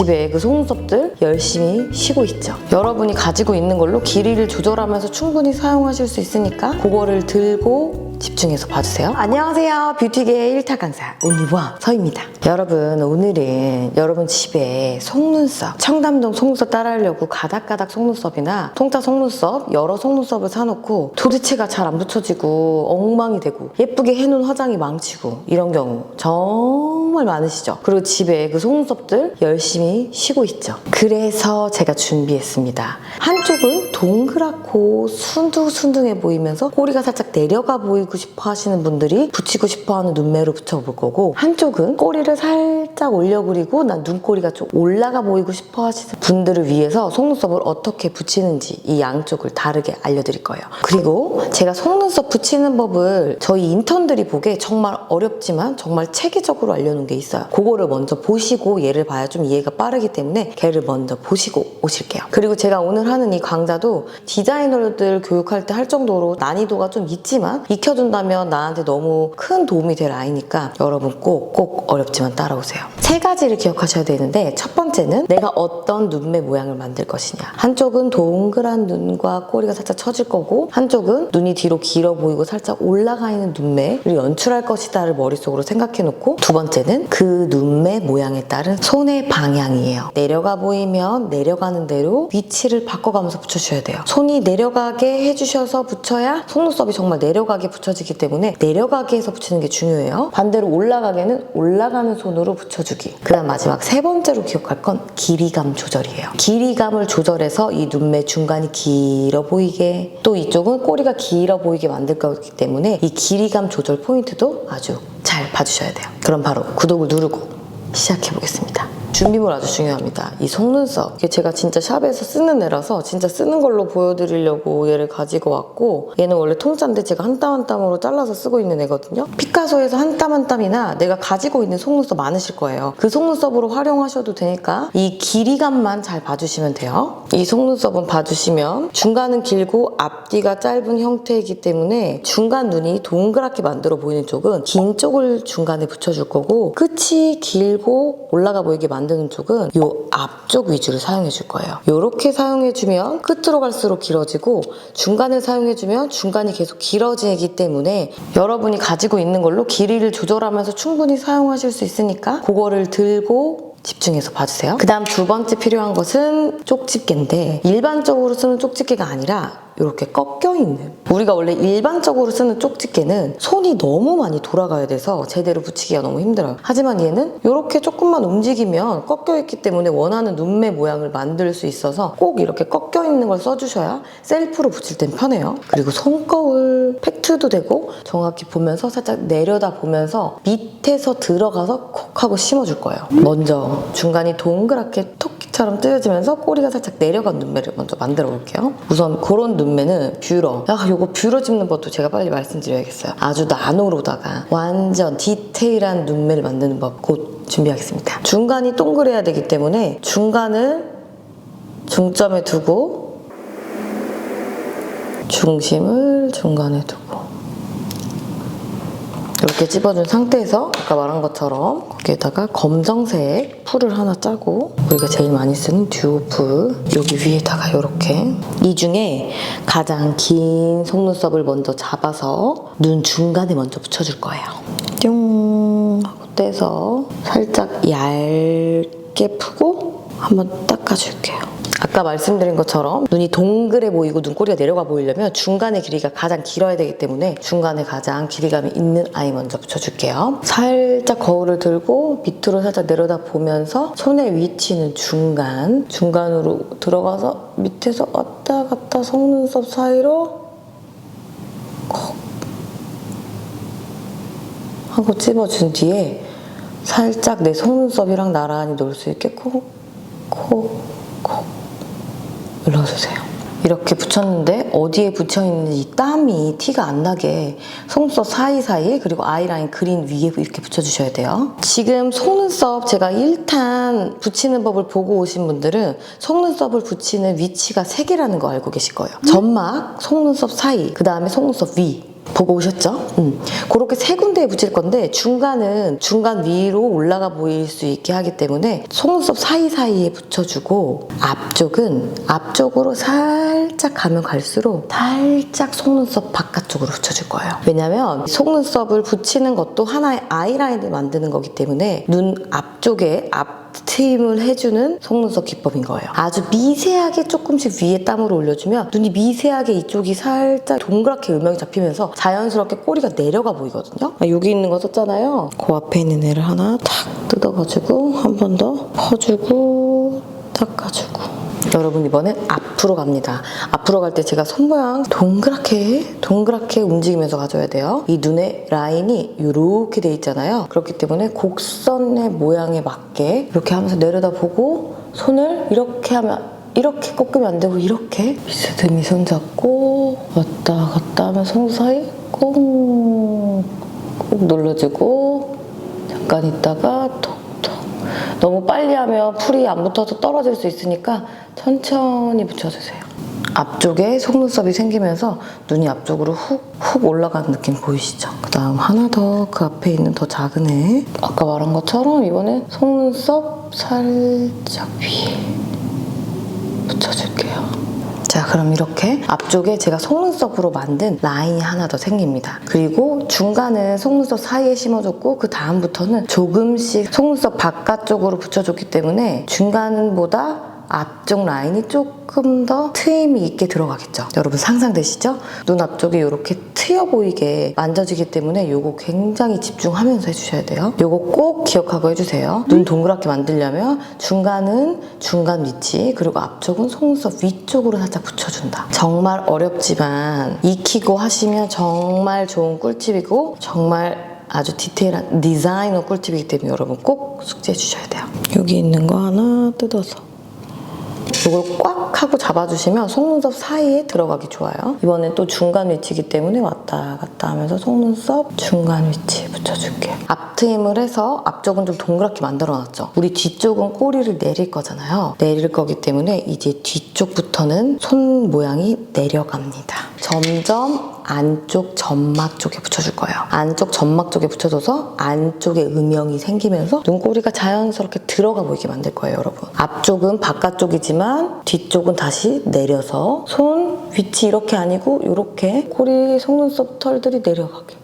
집에 그 속눈썹들 열심히 쉬고 있죠. 여러분이 가지고 있는 걸로 길이를 조절하면서 충분히 사용하실 수 있으니까 그거를 들고 집중해서 봐주세요. 안녕하세요. 뷰티계의 1타 강사 온리와 서입니다. 여러분, 오늘은 여러분 집에 속눈썹, 청담동 속눈썹 따라하려고 가닥가닥 속눈썹이나 통짜 속눈썹, 여러 속눈썹을 사놓고 도대체가 잘 안 붙여지고 엉망이 되고 예쁘게 해놓은 화장이 망치고 이런 경우 정말 많으시죠? 그리고 집에 그 속눈썹들 열심히 쉬고 있죠. 그래서 제가 준비했습니다. 한쪽은 동그랗고 순둥순둥해 보이면서 꼬리가 살짝 내려가 보이고 싶어 하시는 분들이 붙이고 싶어 하는 눈매로 붙여볼 거고, 한쪽은 꼬리를 살짝 올려 그리고 난 눈꼬리가 좀 올라가 보이고 싶어 하시는 분들을 위해서 속눈썹을 어떻게 붙이는지 이 양쪽을 다르게 알려드릴 거예요. 그리고 제가 속눈썹 붙이는 법을 저희 인턴들이 보기에 정말 어렵지만 정말 체계적으로 알려놓은 게 있어요. 그거를 먼저 보시고 얘를 봐야 좀 이해가 빠르기 때문에 걔를 먼저 보시고 오실게요. 그리고 제가 오늘 하는 이 강좌도 디자이너들 교육할 때 할 정도로 난이도가 좀 있지만 익혀준다면 나한테 너무 큰 도움이 될 아이니까 여러분 꼭 어렵지만 따라오세요. 세 가지를 기억하셔야 되는데, 첫 번째는 내가 어떤 눈매 모양을 만들 것이냐. 한쪽은 동그란 눈과 꼬리가 살짝 처질 거고, 한쪽은 눈이 뒤로 길어 보이고 살짝 올라가 있는 눈매를 연출할 것이다를 머릿속으로 생각해 놓고, 두 번째는 그 눈매 모양에 따른 손의 방향이에요. 내려가 보이면 내려가는 대로 위치를 바꿔가면서 붙여주셔야 돼요. 손이 내려가게 해주셔서 붙여야 속눈썹이 정말 내려가게 붙여지기 때문에 내려가게 해서 붙이는 게 중요해요. 반대로 올라가게는 올라가는 손으로 붙여주기. 그 다음 마지막 세 번째로 기억할 건 길이감 조절이에요. 길이감을 조절해서 이 눈매 중간이 길어 보이게, 또 이쪽은 꼬리가 길어 보이게 만들 거기 때문에 이 길이감 조절 포인트도 아주 잘 봐주셔야 돼요. 그럼 바로 구독을 누르고 시작해보겠습니다. 준비물 아주 중요합니다. 이 속눈썹, 이게 제가 진짜 샵에서 쓰는 애라서 진짜 쓰는 걸로 보여드리려고 얘를 가지고 왔고, 얘는 원래 통짜인데 제가 한 땀 한 땀으로 잘라서 쓰고 있는 애거든요. 피카소에서 한 땀 한 땀이나 내가 가지고 있는 속눈썹 많으실 거예요. 그 속눈썹으로 활용하셔도 되니까 이 길이감만 잘 봐주시면 돼요. 이 속눈썹은 봐주시면 중간은 길고 앞뒤가 짧은 형태이기 때문에 중간 눈이 동그랗게 만들어 보이는 쪽은 긴 쪽을 중간에 붙여줄 거고, 끝이 길고 올라가 보이게 만드는 쪽은 이 앞쪽 위주로 사용해 줄 거예요. 이렇게 사용해 주면 끝으로 갈수록 길어지고, 중간을 사용해 주면 중간이 계속 길어지기 때문에 여러분이 가지고 있는 걸로 길이를 조절하면서 충분히 사용하실 수 있으니까 그거를 들고 집중해서 봐주세요. 그 다음 두 번째 필요한 것은 쪽집게인데, 일반적으로 쓰는 쪽집게가 아니라 이렇게 꺾여있는, 우리가 원래 일반적으로 쓰는 쪽집게는 손이 너무 많이 돌아가야 돼서 제대로 붙이기가 너무 힘들어요. 하지만 얘는 이렇게 조금만 움직이면 꺾여있기 때문에 원하는 눈매 모양을 만들 수 있어서 꼭 이렇게 꺾여있는 걸 써주셔야 셀프로 붙일 땐 편해요. 그리고 손거울 팩트도 되고, 정확히 보면서 살짝 내려다 보면서 밑에서 들어가서 콕 하고 심어줄 거예요. 먼저 중간이 동그랗게 토끼처럼 뜨여지면서 꼬리가 살짝 내려간 눈매를 먼저 만들어 볼게요. 우선 그런 눈매는 뷰러. 요거 뷰러 짚는 법도 제가 빨리 말씀드려야겠어요. 아주 나노로다가 완전 디테일한 눈매를 만드는 법 곧 준비하겠습니다. 중간이 동그래야 되기 때문에 중간을 중점에 두고 중심을 중간에 두고 이렇게 찝어준 상태에서 아까 말한 것처럼 거기에다가 검정색 풀을 하나 짜고, 우리가 제일 많이 쓰는 듀오 풀 여기 위에다가 이렇게, 이 중에 가장 긴 속눈썹을 먼저 잡아서 눈 중간에 먼저 붙여줄 거예요. 뿅 하고 떼서 살짝 얇게 푸고 한번 닦아줄게요. 아까 말씀드린 것처럼 눈이 동그래 보이고 눈꼬리가 내려가 보이려면 중간의 길이가 가장 길어야 되기 때문에 중간에 가장 길이감이 있는 아이 먼저 붙여줄게요. 살짝 거울을 들고 밑으로 살짝 내려다 보면서 손의 위치는 중간으로 들어가서 밑에서 왔다 갔다 속눈썹 사이로 콕 하고 찝어준 뒤에 살짝 내 속눈썹이랑 나란히 놓을 수 있게 콕 눌러주세요. 이렇게 붙였는데 어디에 붙여있는지 땀이 티가 안 나게 속눈썹 사이사이, 그리고 아이라인 그린 위에 이렇게 붙여주셔야 돼요. 지금 속눈썹 제가 1탄 붙이는 법을 보고 오신 분들은 속눈썹을 붙이는 위치가 3개라는 거 알고 계실 거예요. 점막, 속눈썹 사이, 그 다음에 속눈썹 위. 보고 오셨죠? 그렇게 세 군데에 붙일 건데 중간은 중간 위로 올라가 보일 수 있게 하기 때문에 속눈썹 사이사이에 붙여주고 앞쪽은 앞쪽으로 살짝 가면 갈수록 살짝 속눈썹 바깥쪽으로 붙여줄 거예요. 왜냐면 속눈썹을 붙이는 것도 하나의 아이라인을 만드는 거기 때문에 눈 앞쪽에 트임을 해주는 속눈썹 기법인 거예요. 아주 미세하게 조금씩 위에 땀을 올려주면 눈이 미세하게 이쪽이 살짝 동그랗게 음영이 잡히면서 자연스럽게 꼬리가 내려가 보이거든요. 여기 있는 거 썼잖아요. 그 앞에 있는 애를 하나 탁 뜯어가지고 한 번 더 퍼주고 닦아주고. 여러분 이번엔 앞으로 갑니다. 앞으로 갈 때 제가 손 모양 동그랗게 움직이면서 가져야 돼요. 이 눈의 라인이 이렇게 돼 있잖아요. 그렇기 때문에 곡선의 모양에 맞게 이렇게 하면서 내려다보고 손을 이렇게 하면 이렇게 꺾으면 안 되고 이렇게 비스듬히 손 잡고 왔다 갔다 하면 손 사이 꼭 눌러주고 잠깐 있다가 톡톡. 너무 빨리 하면 풀이 안 붙어서 떨어질 수 있으니까 천천히 붙여주세요. 앞쪽에 속눈썹이 생기면서 눈이 앞쪽으로 훅 올라가는 느낌 보이시죠? 그 다음 하나 더 그 앞에 있는 더 작은 애 아까 말한 것처럼 이번엔 속눈썹 살짝 위에 붙여줄게요. 자, 그럼 이렇게 앞쪽에 제가 속눈썹으로 만든 라인이 하나 더 생깁니다. 그리고 중간은 속눈썹 사이에 심어줬고 그 다음부터는 조금씩 속눈썹 바깥쪽으로 붙여줬기 때문에 중간보다 앞쪽 라인이 조금 더 트임이 있게 들어가겠죠. 여러분 상상되시죠? 눈 앞쪽이 이렇게 트여 보이게 만져지기 때문에 이거 굉장히 집중하면서 해주셔야 돼요. 이거 꼭 기억하고 해주세요. 눈 동그랗게 만들려면 중간은 중간 위치 그리고 앞쪽은 속눈썹 위쪽으로 살짝 붙여준다. 정말 어렵지만 익히고 하시면 정말 좋은 꿀팁이고 정말 아주 디테일한 디자이너 꿀팁이기 때문에 여러분 꼭 숙지해 주셔야 돼요. 여기 있는 거 하나 뜯어서 이걸 꽉 하고 잡아주시면 속눈썹 사이에 들어가기 좋아요. 이번엔 또 중간 위치이기 때문에 왔다 갔다 하면서 속눈썹 중간 위치에 붙여줄게요. 앞트임을 해서 앞쪽은 좀 동그랗게 만들어놨죠. 우리 뒤쪽은 꼬리를 내릴 거잖아요. 내릴 거기 때문에 이제 뒤쪽부터는 손 모양이 내려갑니다. 점점 안쪽 점막 쪽에 붙여줄 거예요. 안쪽 점막 쪽에 붙여줘서 안쪽에 음영이 생기면서 눈꼬리가 자연스럽게 들어가 보이게 만들 거예요, 여러분. 앞쪽은 바깥쪽이지만 뒤쪽은 다시 내려서 손 위치 이렇게 아니고 이렇게 꼬리 속눈썹 털들이 내려가게.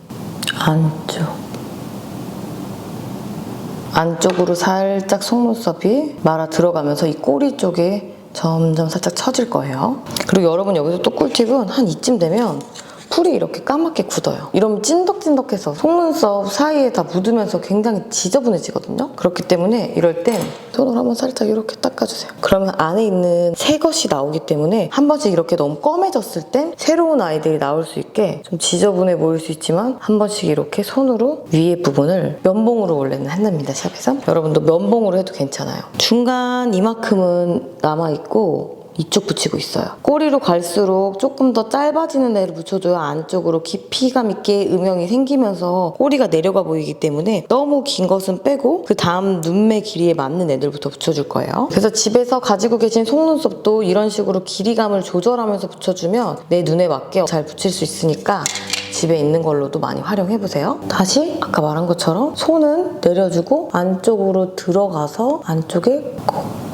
안쪽으로 살짝 속눈썹이 말아 들어가면서 이 꼬리 쪽에 점점 살짝 처질 거예요. 그리고 여러분 여기서 또 꿀팁은 한 이쯤 되면 풀이 이렇게 까맣게 굳어요. 이러면 찐덕찐덕해서 속눈썹 사이에 다 묻으면서 굉장히 지저분해지거든요. 그렇기 때문에 이럴 땐 손으로 한번 살짝 이렇게 닦아주세요. 그러면 안에 있는 새 것이 나오기 때문에 한 번씩 이렇게 너무 검해졌을 땐 새로운 아이들이 나올 수 있게 좀 지저분해 보일 수 있지만 한 번씩 이렇게 손으로 위에 부분을 면봉으로 원래는 한답니다, 샵에서. 여러분도 면봉으로 해도 괜찮아요. 중간 이만큼은 남아있고 이쪽 붙이고 있어요. 꼬리로 갈수록 조금 더 짧아지는 애를 붙여줘야 안쪽으로 깊이감 있게 음영이 생기면서 꼬리가 내려가 보이기 때문에 너무 긴 것은 빼고 그 다음 눈매 길이에 맞는 애들부터 붙여줄 거예요. 그래서 집에서 가지고 계신 속눈썹도 이런 식으로 길이감을 조절하면서 붙여주면 내 눈에 맞게 잘 붙일 수 있으니까 집에 있는 걸로도 많이 활용해보세요. 다시 아까 말한 것처럼 손은 내려주고 안쪽으로 들어가서 안쪽에 꼭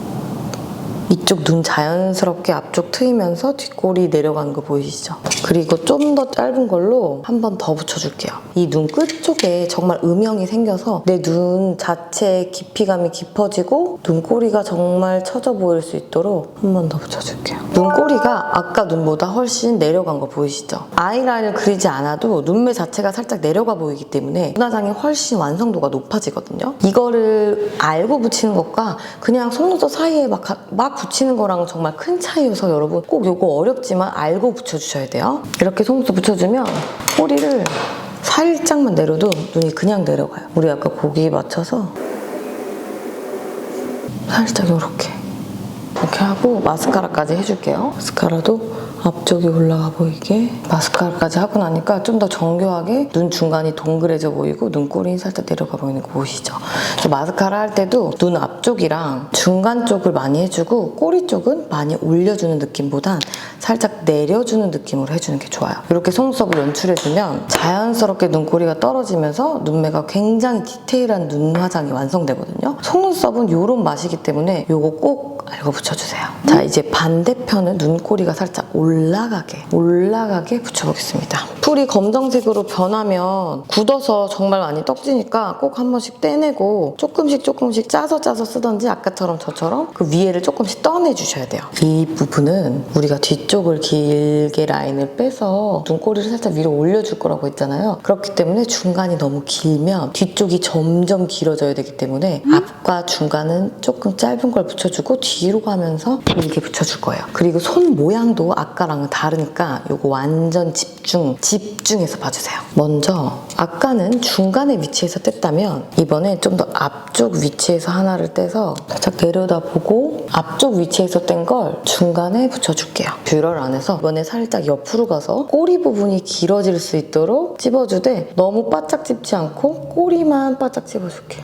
이쪽 눈 자연스럽게 앞쪽 트이면서 뒷꼬리 내려가는 거 보이시죠? 그리고 좀 더 짧은 걸로 한 번 더 붙여줄게요. 이 눈 끝쪽에 정말 음영이 생겨서 내 눈 자체의 깊이감이 깊어지고 눈꼬리가 정말 처져 보일 수 있도록 한 번 더 붙여줄게요. 눈꼬리가 아까 눈보다 훨씬 내려간 거 보이시죠? 아이라인을 그리지 않아도 눈매 자체가 살짝 내려가 보이기 때문에 눈화장이 훨씬 완성도가 높아지거든요. 이거를 알고 붙이는 것과 그냥 속눈썹 사이에 막 붙이는 거랑 정말 큰 차이여서 여러분 꼭 이거 어렵지만 알고 붙여주셔야 돼요. 이렇게 속눈썹 붙여주면 꼬리를 살짝만 내려도 눈이 그냥 내려가요. 우리 아까 고기에 맞춰서 살짝 이렇게 하고 마스카라까지 해줄게요. 마스카라도 앞쪽이 올라가 보이게 마스카라까지 하고 나니까 좀 더 정교하게 눈 중간이 동그래져 보이고 눈꼬리 살짝 내려가 보이는 거 보이시죠? 마스카라 할 때도 눈 앞쪽이랑 중간 쪽을 많이 해주고 꼬리 쪽은 많이 올려주는 느낌보단 살짝 내려주는 느낌으로 해주는 게 좋아요. 이렇게 속눈썹을 연출해주면 자연스럽게 눈꼬리가 떨어지면서 눈매가 굉장히 디테일한 눈 화장이 완성되거든요. 속눈썹은 이런 맛이기 때문에 이거 꼭 알고 붙여주세요. 자, 이제 반대편은 눈꼬리가 살짝 올라가게 붙여보겠습니다. 풀이 검정색으로 변하면 굳어서 정말 많이 떡지니까 꼭 한 번씩 떼내고 조금씩 짜서 쓰던지 아까처럼 저처럼 그 위에를 조금씩 떠내주셔야 돼요. 이 부분은 우리가 뒤쪽을 길게 라인을 빼서 눈꼬리를 살짝 위로 올려줄 거라고 했잖아요. 그렇기 때문에 중간이 너무 길면 뒤쪽이 점점 길어져야 되기 때문에 앞과 중간은 조금 짧은 걸 붙여주고 뒤로 가면서 길게 붙여줄 거예요. 그리고 손 모양도 아까랑은 다르니까 이거 완전 집중해서 봐주세요. 먼저 아까는 중간에 위치해서 뗐다면 이번에 좀 더 앞쪽 위치에서 하나를 떼서 살짝 내려다보고 앞쪽 위치에서 뗀 걸 중간에 붙여줄게요. 뷰러를 안 해서 이번에 살짝 옆으로 가서 꼬리 부분이 길어질 수 있도록 찝어주되 너무 바짝 찝지 않고 꼬리만 바짝 찝어줄게요.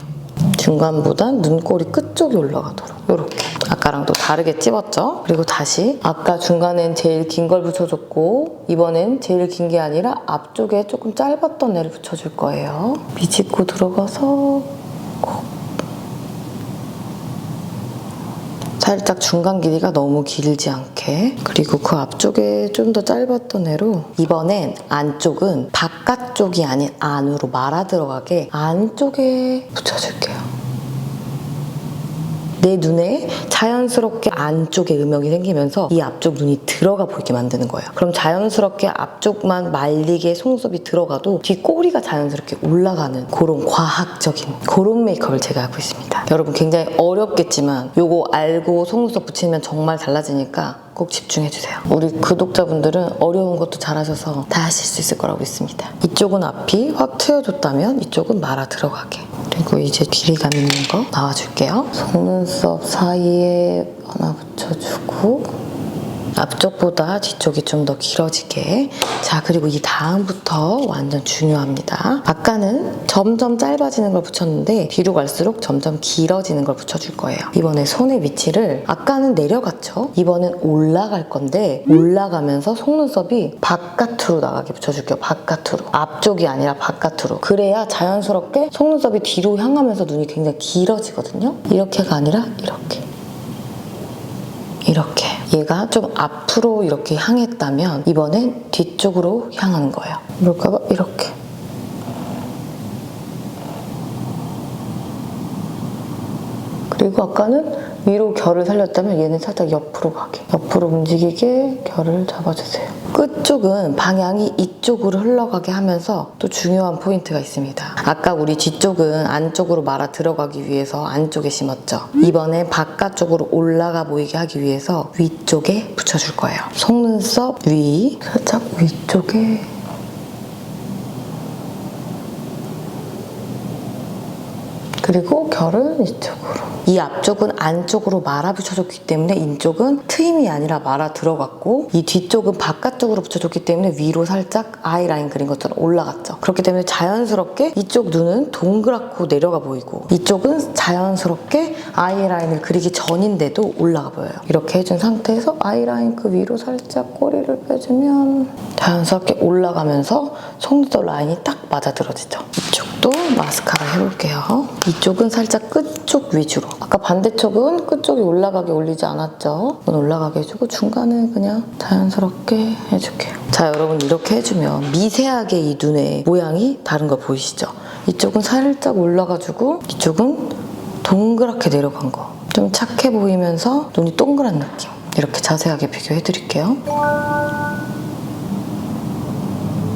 중간보단 눈꼬리 끝쪽이 올라가도록 이렇게. 아까랑 또 다르게 찝었죠? 그리고 다시 아까 중간엔 제일 긴 걸 붙여줬고 이번엔 제일 긴 게 아니라 앞쪽에 조금 짧았던 애를 붙여줄 거예요. 비집고 들어가서 살짝 중간 길이가 너무 길지 않게, 그리고 그 앞쪽에 좀 더 짧았던 애로 이번엔 안쪽은 바깥쪽이 아닌 안으로 말아 들어가게 안쪽에 붙여줄게요. 내 눈에 자연스럽게 안쪽에 음영이 생기면서 이 앞쪽 눈이 들어가 보이게 만드는 거예요. 그럼 자연스럽게 앞쪽만 말리게 속눈썹이 들어가도 뒷꼬리가 자연스럽게 올라가는 그런 과학적인 그런 메이크업을 제가 하고 있습니다. 여러분 굉장히 어렵겠지만 요거 알고 속눈썹 붙이면 정말 달라지니까 꼭 집중해주세요. 우리 구독자분들은 어려운 것도 잘하셔서 다 하실 수 있을 거라고 믿습니다. 이쪽은 앞이 확 트여줬다면 이쪽은 말아 들어가게. 그리고 이제 길이감 있는 거 나와줄게요. 속눈썹 사이에 하나 붙여주고 앞쪽보다 뒤쪽이 좀 더 길어지게. 자, 그리고 이 다음부터 완전 중요합니다. 아까는 점점 짧아지는 걸 붙였는데 뒤로 갈수록 점점 길어지는 걸 붙여줄 거예요. 이번에 손의 위치를 아까는 내려갔죠? 이번엔 올라갈 건데 올라가면서 속눈썹이 바깥으로 나가게 붙여줄게요. 바깥으로. 앞쪽이 아니라 바깥으로. 그래야 자연스럽게 속눈썹이 뒤로 향하면서 눈이 굉장히 길어지거든요. 이렇게가 아니라 이렇게. 얘가 좀 앞으로 이렇게 향했다면 이번엔 뒤쪽으로 향하는 거예요. 그럴까봐 이렇게. 그리고 아까는 위로 결을 살렸다면 얘는 살짝 옆으로 가게. 옆으로 움직이게 결을 잡아주세요. 끝쪽은 방향이 이쪽으로 흘러가게 하면서 또 중요한 포인트가 있습니다. 아까 우리 뒤쪽은 안쪽으로 말아 들어가기 위해서 안쪽에 심었죠. 이번엔 바깥쪽으로 올라가 보이게 하기 위해서 위쪽에 붙여줄 거예요. 속눈썹 위, 살짝 위쪽에. 그리고 결은 이쪽으로. 이 앞쪽은 안쪽으로 말아 붙여줬기 때문에 이쪽은 트임이 아니라 말아 들어갔고 이 뒤쪽은 바깥쪽으로 붙여줬기 때문에 위로 살짝 아이라인 그린 것처럼 올라갔죠. 그렇기 때문에 자연스럽게 이쪽 눈은 동그랗고 내려가 보이고 이쪽은 자연스럽게 아이라인을 그리기 전인데도 올라가 보여요. 이렇게 해준 상태에서 아이라인 그 위로 살짝 꼬리를 빼주면 자연스럽게 올라가면서 속눈썹 라인이 딱 맞아들어지죠. 이쪽도 마스카라 해볼게요. 이쪽은 살짝 끝쪽 위주로. 아까 반대쪽은 끝쪽이 올라가게 올리지 않았죠? 이건 올라가게 해주고 중간은 그냥 자연스럽게 해줄게요. 자, 여러분 이렇게 해주면 미세하게 이 눈의 모양이 다른 거 보이시죠? 이쪽은 살짝 올라가지고 이쪽은 동그랗게 내려간 거. 좀 착해 보이면서 눈이 동그란 느낌. 이렇게 자세하게 비교해드릴게요.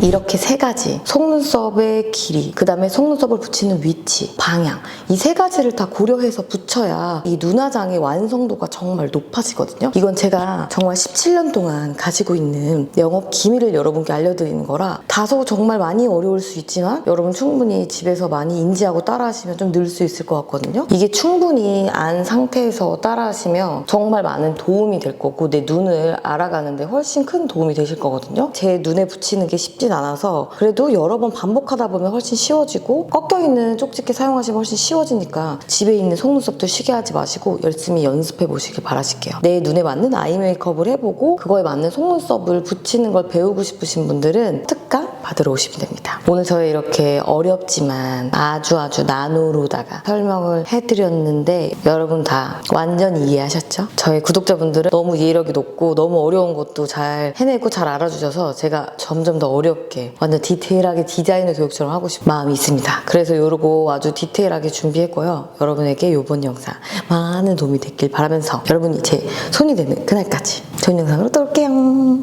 이렇게 세 가지, 속눈썹의 길이, 그 다음에 속눈썹을 붙이는 위치, 방향, 이 세 가지를 다 고려해서 붙여야 이 눈화장의 완성도가 정말 높아지거든요. 이건 제가 정말 17년 동안 가지고 있는 영업 기밀을 여러분께 알려드리는 거라 다소 정말 많이 어려울 수 있지만 여러분 충분히 집에서 많이 인지하고 따라하시면 좀 늘 수 있을 것 같거든요. 이게 충분히 안 상태에서 따라하시면 정말 많은 도움이 될 거고 내 눈을 알아가는데 훨씬 큰 도움이 되실 거거든요. 제 눈에 붙이는 게 쉽진 않아서 그래도 여러 번 반복하다 보면 훨씬 쉬워지고 꺾여있는 쪽집게 사용하시면 훨씬 쉬워지니까 집에 있는 속눈썹도 쉬게 하지 마시고 열심히 연습해 보시길 바라실게요. 내 눈에 맞는 아이 메이크업을 해보고 그거에 맞는 속눈썹을 붙이는 걸 배우고 싶으신 분들은 특강 받으러 오시면 됩니다. 오늘 저희 이렇게 어렵지만 아주 나노로다가 설명을 해드렸는데 여러분 다 완전히 이해하셨죠? 저희 구독자분들은 너무 이해력이 높고 너무 어려운 것도 잘 해내고 잘 알아주셔서 제가 점점 더 어렵게 완전 디테일하게 디자이너 교육처럼 하고 싶은 마음이 있습니다. 그래서 요러고 아주 디테일하게 준비했고요. 여러분에게 이번 영상 많은 도움이 됐길 바라면서 여러분이 제 손이 되는 그날까지 좋은 영상으로 또 올게요.